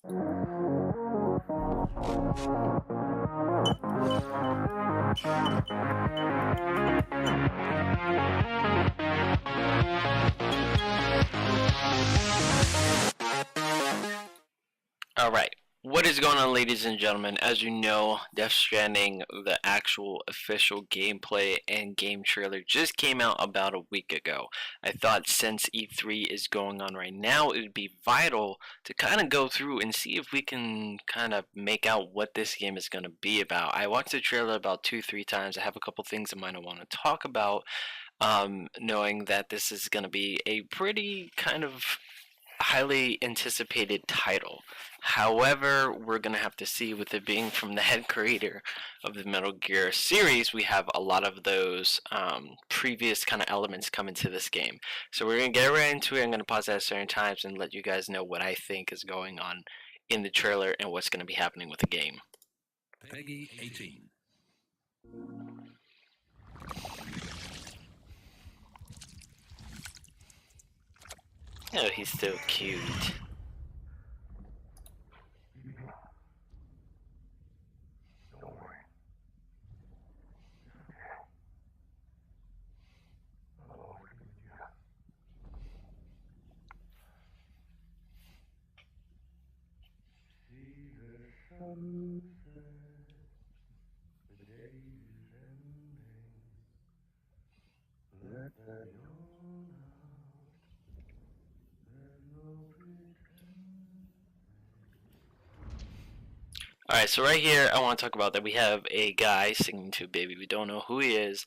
Alright, what is going on, ladies and gentlemen? As you know, Death Stranding, the actual official gameplay and game trailer just came out about a week ago. I thought since E3 is going on right now, it would be vital to kind of go through and see if we can kind of make out what this game is going to be about. I watched the trailer about 2-3 times. I have a couple things in mind I want to talk about, knowing that this is going to be a pretty kind of highly anticipated title. However, we're going to have to see, with it being from the head creator of the Metal Gear series, we have a lot of those previous kind of elements come into this game. So we're going to get right into it. I'm going to pause at certain times and let you guys know what I think is going on in the trailer and what's going to be happening with the game. Peggy 18. Oh, he's so cute. Don't worry. I'll always be with you. See the sunset, the day is ending. Let that yawn out. There's no pretending. Alright, so right here I want to talk about that we have a guy singing to a baby. We don't know who he is,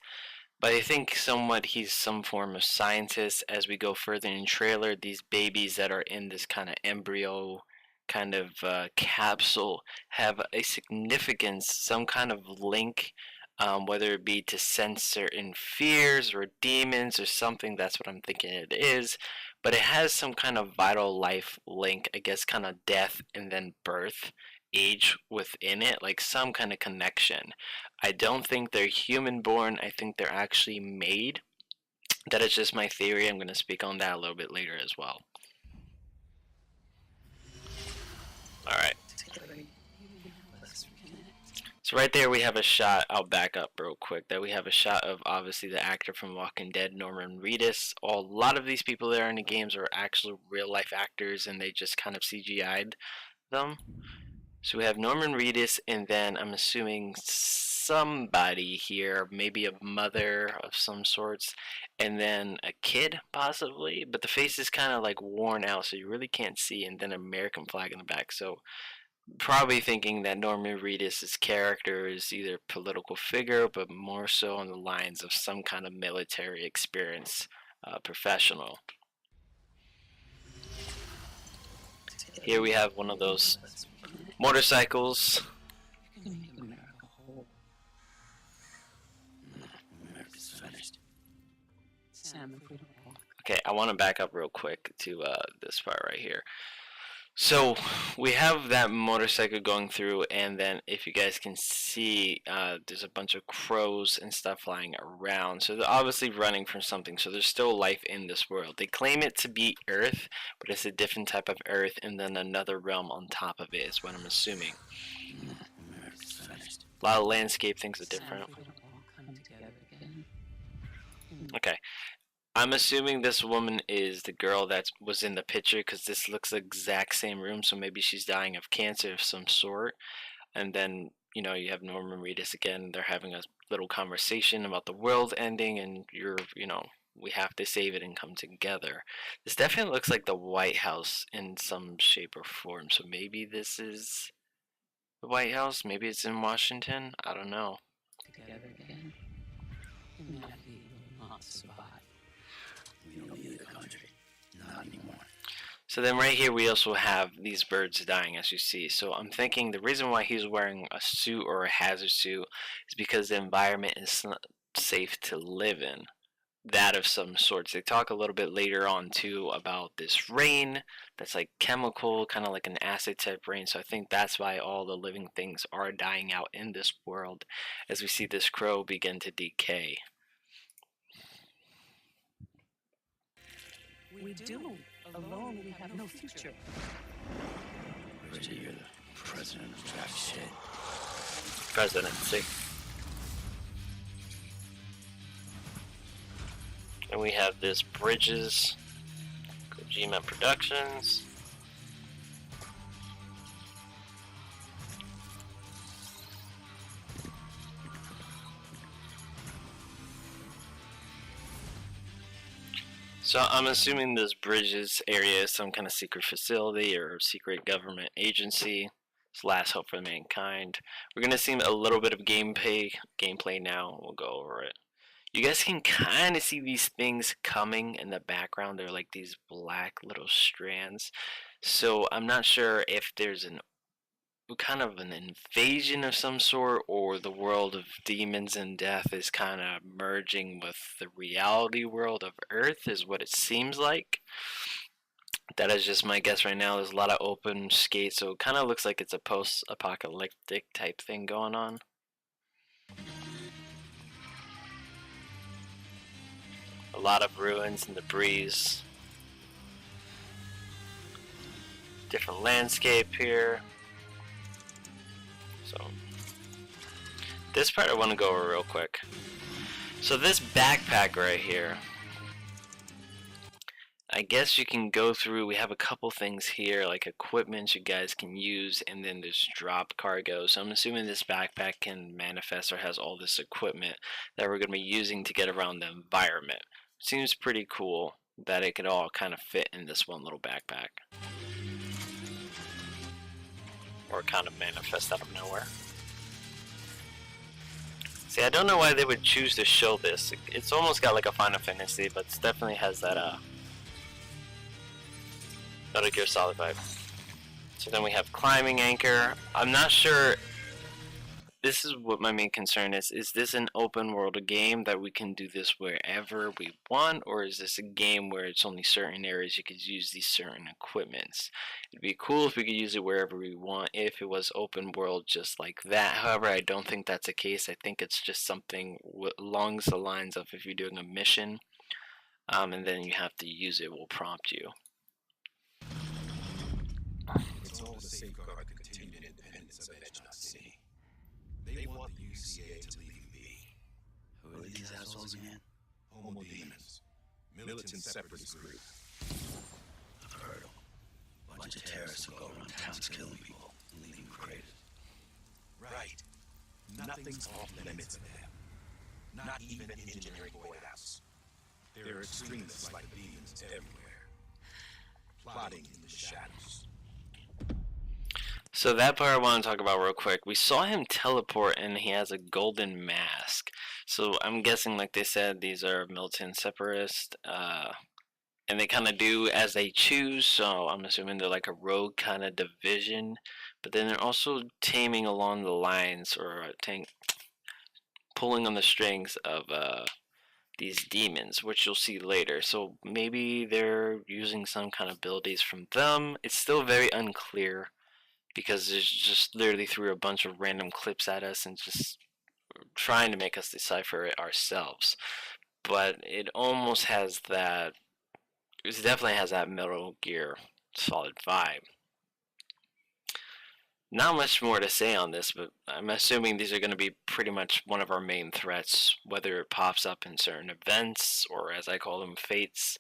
but I think somewhat he's some form of scientist. As we go further in the trailer, these babies that are in this kind of embryo kind of capsule have a significance, some kind of link, whether it be to sense certain fears or demons or something. That's what I'm thinking it is. But it has some kind of vital life link, I guess, kind of death and then birth, age within it, like some kind of connection. I don't think they're human born. I think they're actually made. That is just my theory. I'm going to speak on that a little bit later as well. Alright. So right there we have a shot, I'll back up real quick, that we have a shot of obviously the actor from Walking Dead, Norman Reedus. A lot of these people that are in the games are actual real life actors and they just kind of CGI'd them. So we have Norman Reedus, and then I'm assuming somebody here, maybe a mother of some sorts, and then a kid possibly, but the face is kind of like worn out so you really can't see, and then an American flag in the back. So probably thinking that Norman Reedus' character is either a political figure, but more so on the lines of some kind of military experience professional. Here we have one of those motorcycles. Okay, I want to back up real quick to this part right here. So we have that motorcycle going through, and then if you guys can see, there's a bunch of crows and stuff flying around. So they're obviously running from something. So there's still life in this world. They claim it to be Earth, but it's a different type of Earth, and then another realm on top of it is what I'm assuming. A lot of landscape things are different. Okay. I'm assuming this woman is the girl that was in the picture, because this looks the exact same room, so maybe she's dying of cancer of some sort. And then, you know, you have Norman Reedus again. They're having a little conversation about the world ending, and we have to save it and come together. This definitely looks like the White House in some shape or form, so maybe this is the White House. Maybe it's in Washington. I don't know. Together again. Humanity will not survive. We don't need the country. Not anymore. So then right here we also have these birds dying, as you see. So I'm thinking the reason why he's wearing a suit or a hazard suit is because the environment is not safe to live in. That of some sorts. They talk a little bit later on too about this rain that's like chemical, kind of like an acid type rain. So I think that's why all the living things are dying out in this world as we see this crow begin to decay. We do. Alone we have no future. Pretty, you're the president of jack shit. Presidency. And we have this Bridges, Kojima Productions. So I'm assuming this Bridges area is some kind of secret facility or secret government agency. It's last hope for mankind. We're gonna see a little bit of gameplay now. We'll go over it. You guys can kind of see these things coming in the background. They're like these black little strands. So I'm not sure if there's an kind of an invasion of some sort, or the world of demons and death is kind of merging with the reality world of Earth, is what it seems like. That is just my guess right now. There's a lot of open skates, so it kind of looks like it's a post-apocalyptic type thing going on. A lot of ruins and debris. Different landscape here. So this part I want to go over real quick. So this backpack right here, I guess you can go through. We have a couple things here, like equipment you guys can use, and then there's drop cargo. So I'm assuming this backpack can manifest or has all this equipment that we're going to be using to get around the environment. Seems pretty cool that it could all kind of fit in this one little backpack. Or kind of manifest out of nowhere. See, I don't know why they would choose to show this. It's almost got like a Final Fantasy, but it definitely has that Metal Gear Solid vibe. So then we have climbing anchor. I'm not sure. This is what my main concern is. Is this an open world game that we can do this wherever we want, or is this a game where it's only certain areas you could use these certain equipments? It'd be cool if we could use it wherever we want if it was open world just like that. However, I don't think that's the case. I think it's just something along the lines of if you're doing a mission and then you have to use it, will prompt you. It's all to safeguard the continued independence of Edge.C. They want the UCA to leave be. Who are these assholes, man? Homo demons. Militant separatist group. I've heard them. Bunch of terrorists who go around towns killing people and leaving craters. Right. Nothing's off limits to them. Not even in Engineering White House. There are extremists like demons everywhere. Plotting in the shadows. So that part I want to talk about real quick. We saw him teleport and he has a golden mask. So I'm guessing, like they said, these are militant separatists. And they kind of do as they choose. So I'm assuming they're like a rogue kind of division. But then they're also taming along the lines, or pulling on the strings of these demons, which you'll see later. So maybe they're using some kind of abilities from them. It's still very unclear, because it's just literally threw a bunch of random clips at us and just trying to make us decipher it ourselves. But it almost has that, it definitely has that Metal Gear Solid vibe. Not much more to say on this, but I'm assuming these are going to be pretty much one of our main threats, whether it pops up in certain events, or as I call them, fates.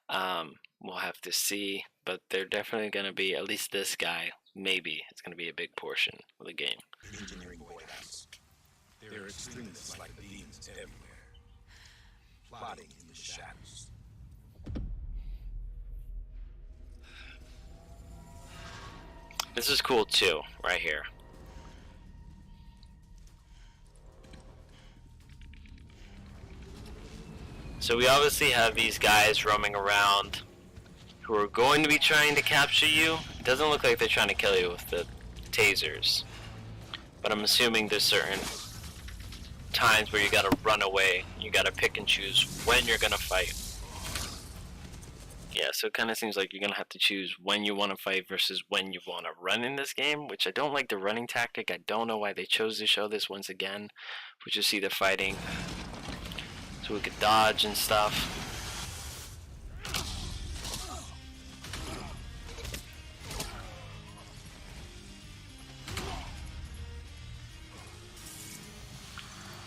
We'll have to see, but they're definitely going to be, at least this guy, maybe it's going to be a big portion of the game. Engineering White House. There are extremists like demons everywhere. Plotting in the shadows. This is cool too, right here. So we obviously have these guys roaming around who are going to be trying to capture you. It doesn't look like they're trying to kill you with the tasers, but I'm assuming there's certain times where you gotta run away. You gotta pick and choose when you're gonna fight. Yeah, so it kind of seems like you're gonna have to choose when you want to fight versus when you want to run in this game, which I don't like the running tactic. I don't know why they chose to show this once again. We just see the fighting, so we could dodge and stuff.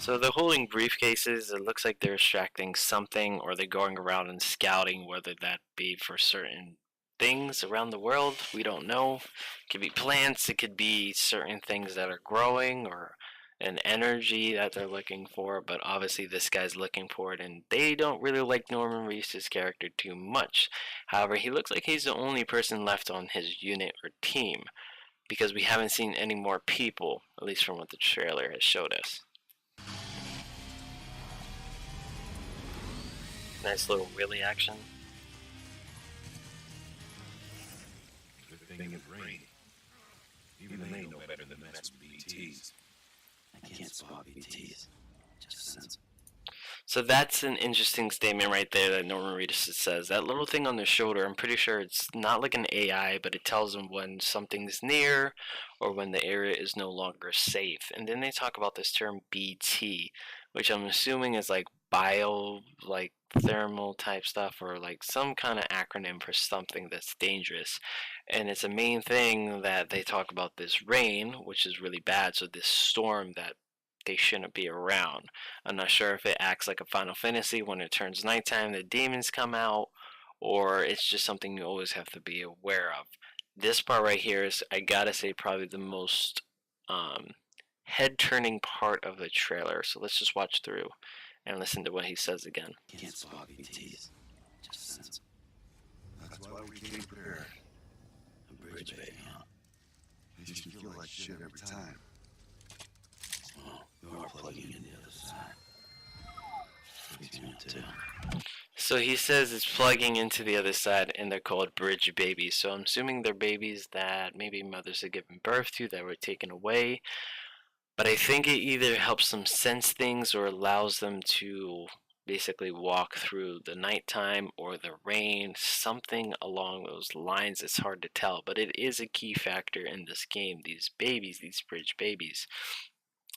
So they're holding briefcases. It looks like they're extracting something, or they're going around and scouting, whether that be for certain things around the world. We don't know. It could be plants, it could be certain things that are growing, or an energy that they're looking for. But obviously, this guy's looking for it, and they don't really like Norman Reedus' character too much. However, he looks like he's the only person left on his unit or team, because we haven't seen any more people, at least from what the trailer has showed us. Nice little wheelie action. The thing is rain. Even they know better than mess with BTs. I can't spot BTs. Just sense. So that's an interesting statement right there that Norman Reedus says. That little thing on their shoulder, I'm pretty sure it's not like an AI, but it tells them when something's near or when the area is no longer safe. And then they talk about this term BT, which I'm assuming is like bio, like thermal type stuff, or like some kind of acronym for something that's dangerous. And it's a main thing that they talk about this rain, which is really bad. So this storm that they shouldn't be around. I'm not sure if it acts like a Final Fantasy when it turns nighttime, the demons come out, or it's just something you always have to be aware of. This part right here is, I gotta say, probably the most head-turning part of the trailer. So let's just watch through and listen to what he says again. Can't spot BTs. Just sense. That's why we came prepared. A bridge baby, huh? Makes you feel like shit every time. Well, you are plugging in the other side. Makes me want to. So he says it's plugging into the other side, and they're called bridge babies. So I'm assuming they're babies that maybe mothers had given birth to that were taken away. But I think it either helps them sense things or allows them to basically walk through the nighttime or the rain, something along those lines. It's hard to tell, but it is a key factor in this game. These babies, these bridge babies.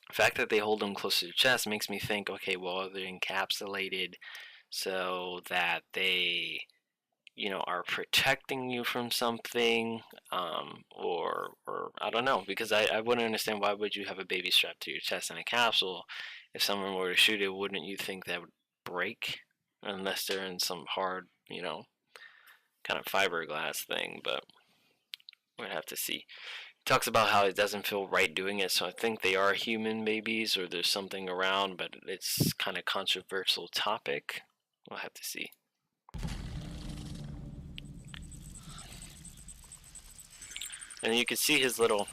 The fact that they hold them close to their chest makes me think, okay, well, they're encapsulated so that they, are protecting you from something, or I don't know, because I wouldn't understand, why would you have a baby strapped to your chest in a capsule? If someone were to shoot it, wouldn't you think that would break? Unless they're in some hard, kind of fiberglass thing, but we'd have to see. Talks about how it doesn't feel right doing it, so I think they are human babies or there's something around, but it's kind of controversial topic. We'll have to see. And you can see his little,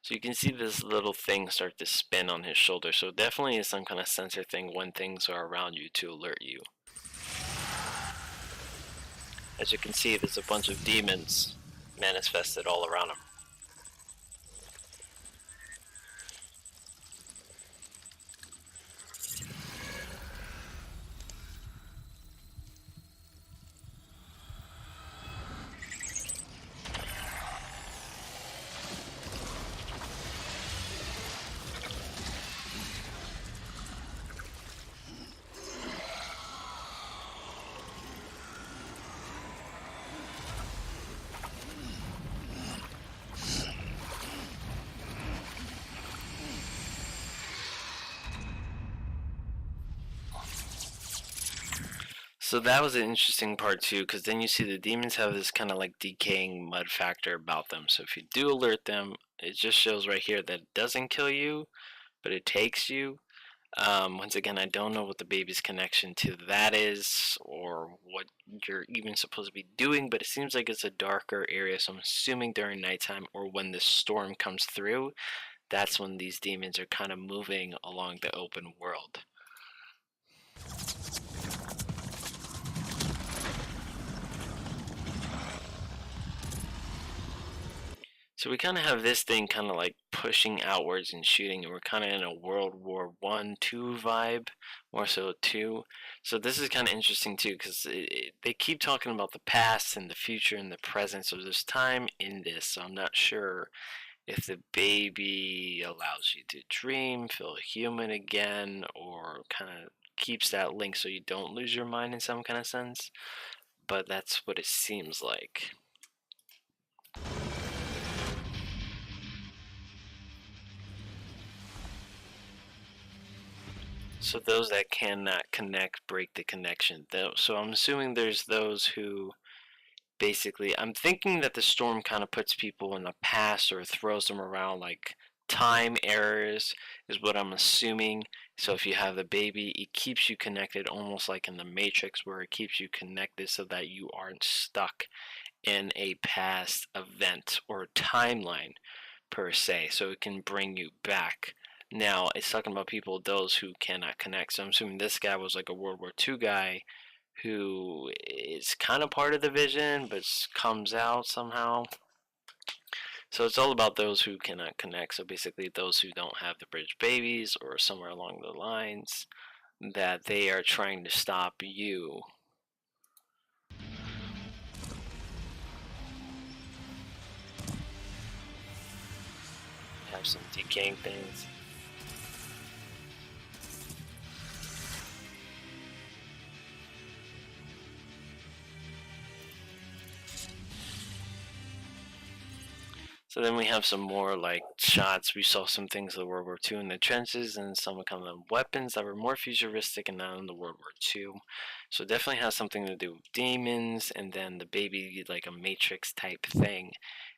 so you can see this little thing start to spin on his shoulder, so definitely is some kind of sensor thing when things are around you to alert you. As you can see, there's a bunch of demons manifested all around him. So that was an interesting part too, because then you see the demons have this kind of like decaying mud factor about them. So if you do alert them, it just shows right here that it doesn't kill you, but it takes you. Once again, I don't know what the baby's connection to that is, or what you're even supposed to be doing, but it seems like it's a darker area, so I'm assuming during nighttime or when the storm comes through, that's when these demons are kind of moving along the open world. So we kind of have this thing kind of like pushing outwards and shooting, and we're kind of in a World War I, II vibe, more so II. So this is kind of interesting too, because they keep talking about the past and the future and the present, so there's time in this, so I'm not sure if the baby allows you to dream, feel human again, or kind of keeps that link so you don't lose your mind in some kind of sense, but that's what it seems like. So those that cannot connect break the connection. So I'm assuming there's those who basically, I'm thinking that the storm kind of puts people in the past or throws them around, like time errors is what I'm assuming. So if you have the baby, it keeps you connected, almost like in the Matrix, where it keeps you connected so that you aren't stuck in a past event or timeline per se, so it can bring you back. Now it's talking about people, those who cannot connect. So I'm assuming this guy was like a World War II guy who is kind of part of the vision but comes out somehow. So it's all about those who cannot connect. So basically those who don't have the bridge babies or somewhere along the lines that they are trying to stop you. Have some decaying things. So then we have some more like shots. We saw some things of World War II in the trenches, and some kind of weapons that were more futuristic and not in the World War II. So it definitely has something to do with demons, and then the baby, like a Matrix type thing,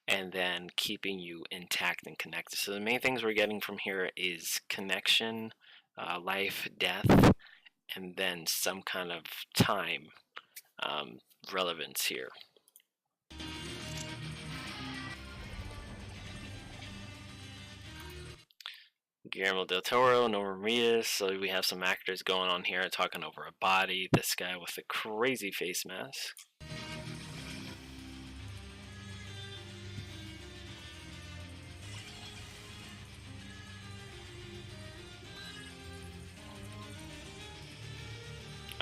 and then keeping you intact and connected. So the main things we're getting from here is connection, life, death, and then some kind of time relevance here. Guillermo del Toro, Norman Reedus. So we have some actors going on here talking over a body. This guy with a crazy face mask.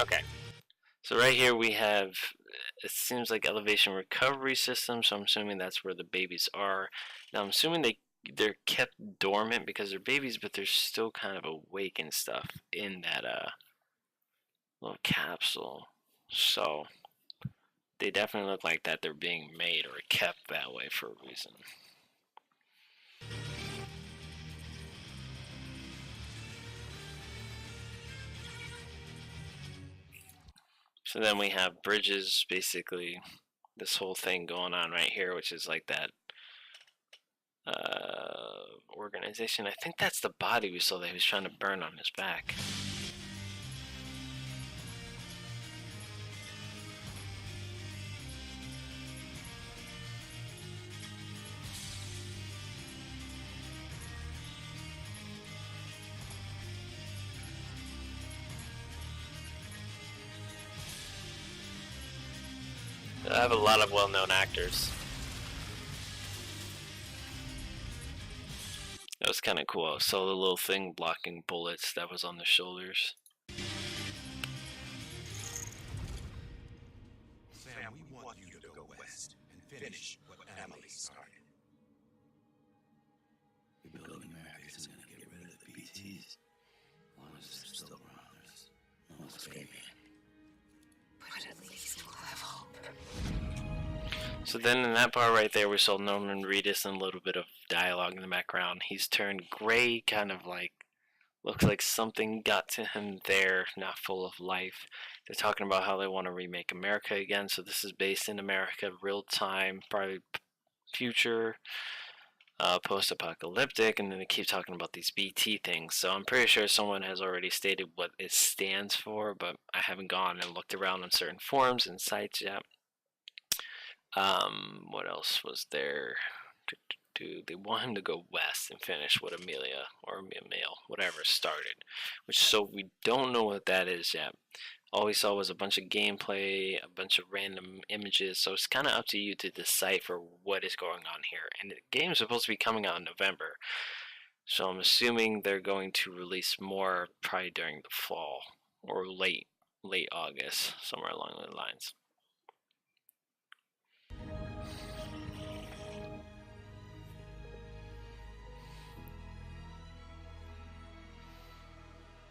Okay. So right here we have, it seems like elevation recovery system. So I'm assuming that's where the babies are. Now I'm assuming they're kept dormant because they're babies, but they're still kind of awake and stuff in that little capsule. So they definitely look like that they're being made or kept that way for a reason. So then we have Bridges, basically this whole thing going on right here, which is like that organization. I think that's the body we saw that he was trying to burn on his back. I have a lot of well-known actors. That was kind of cool. I saw the little thing blocking bullets that was on the shoulders. Sam, we want you to go west and finish what Emily started. Rebuilding America isn't going to get rid of the BTs. As long as they're still around, there's no escaping. But at least we'll have hope. So then in that part right there, we saw Norman Reedus and a little bit of dialogue in the background. He's turned gray, kind of like, looks like something got to him there, not full of life. They're talking about how they want to remake America again. So this is based in America, real time, probably future, post-apocalyptic, and then they keep talking about these BT things. So I'm pretty sure someone has already stated what it stands for, but I haven't gone and looked around on certain forums and sites yet. What else was there? They want him to go west and finish what Amelia or Emil, whatever, started. Which, so we don't know what that is yet. All we saw was a bunch of gameplay, a bunch of random images, so it's kind of up to you to decipher what is going on here. And the game is supposed to be coming out in November, so I'm assuming they're going to release more probably during the fall or late August, somewhere along the lines.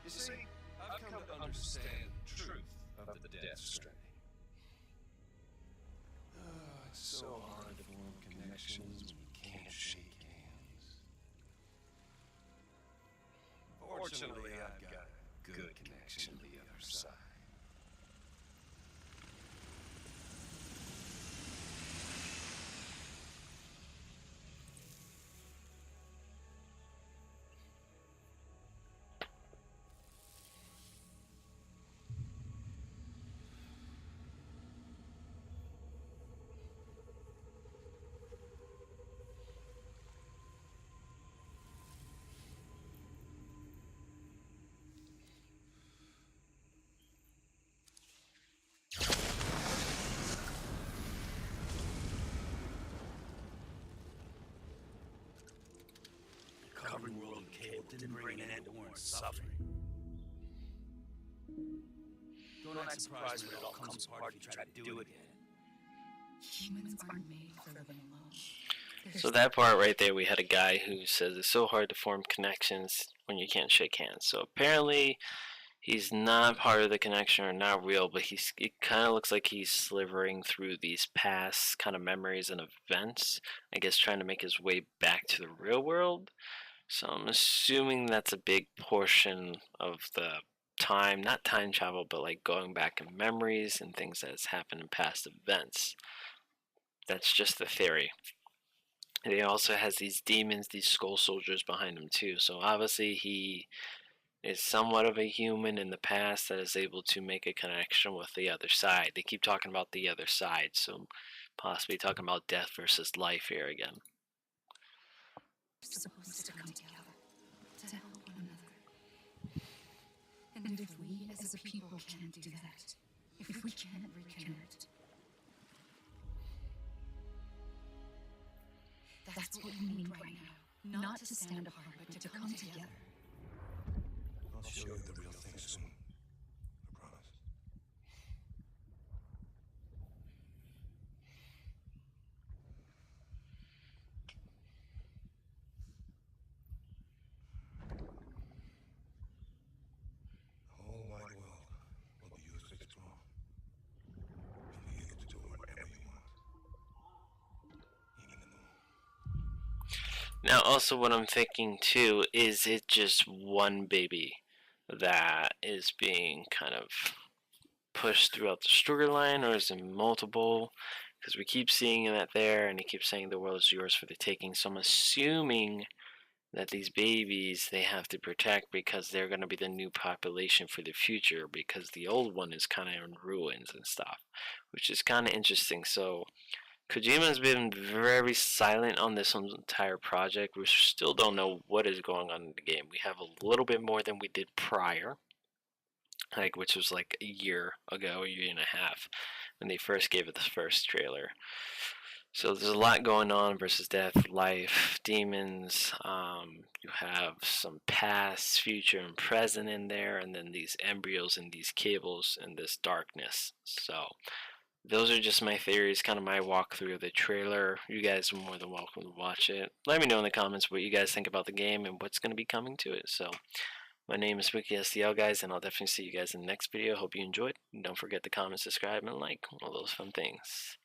You see, I've come to understand the truth of the Death Stranding. It's so hard to form connections when you can't shake hands. Fortunately, I've got a good discovering world in Cable didn't bring an end to Warren's suffering. Don't act surprised when it all comes apart if you try to do it again. Humans aren't made for living alone. So that part right there, we had a guy who says it's so hard to form connections when you can't shake hands. So apparently he's not part of the connection or not real, but it kind of looks like he's slivering through these past kind of memories and events, I guess trying to make his way back to the real world. So I'm assuming that's a big portion of the time, not time travel, but like going back in memories and things that has happened in past events. That's just the theory. And he also has these demons, these skull soldiers behind him too. So obviously he is somewhat of a human in the past that is able to make a connection with the other side. They keep talking about the other side, so possibly talking about death versus life here again. We're supposed to come together to help one another. And if we as a people can't do that, if we can't reconnect, that's what we need right now. Not to stand apart, but to come together. I'll show you the real thing soon. I promise. The whole wide world will be yours to explore. You'll be able to do whatever you want. Even the moon. Now also what I'm thinking too, is it just one baby that is being kind of pushed throughout the storyline, or is it multiple? Because we keep seeing that there, and he keeps saying the world is yours for the taking. So I'm assuming that these babies they have to protect because they're going to be the new population for the future, because the old one is kind of in ruins and stuff, which is kind of interesting. So Kojima's been very silent on this entire project. We still don't know what is going on in the game. We have a little bit more than we did prior, which was like a year ago, a year and a half, when they first gave it the first trailer. So there's a lot going on versus death, life, demons. You have some past, future, and present in there, and then these embryos and these cables and this darkness. So those are just my theories, kind of my walkthrough of the trailer. You guys are more than welcome to watch it. Let me know in the comments what you guys think about the game and what's going to be coming to it. So my name is SpookieSTL, guys, and I'll definitely see you guys in the next video. Hope you enjoyed. And don't forget to comment, subscribe, and like all those fun things.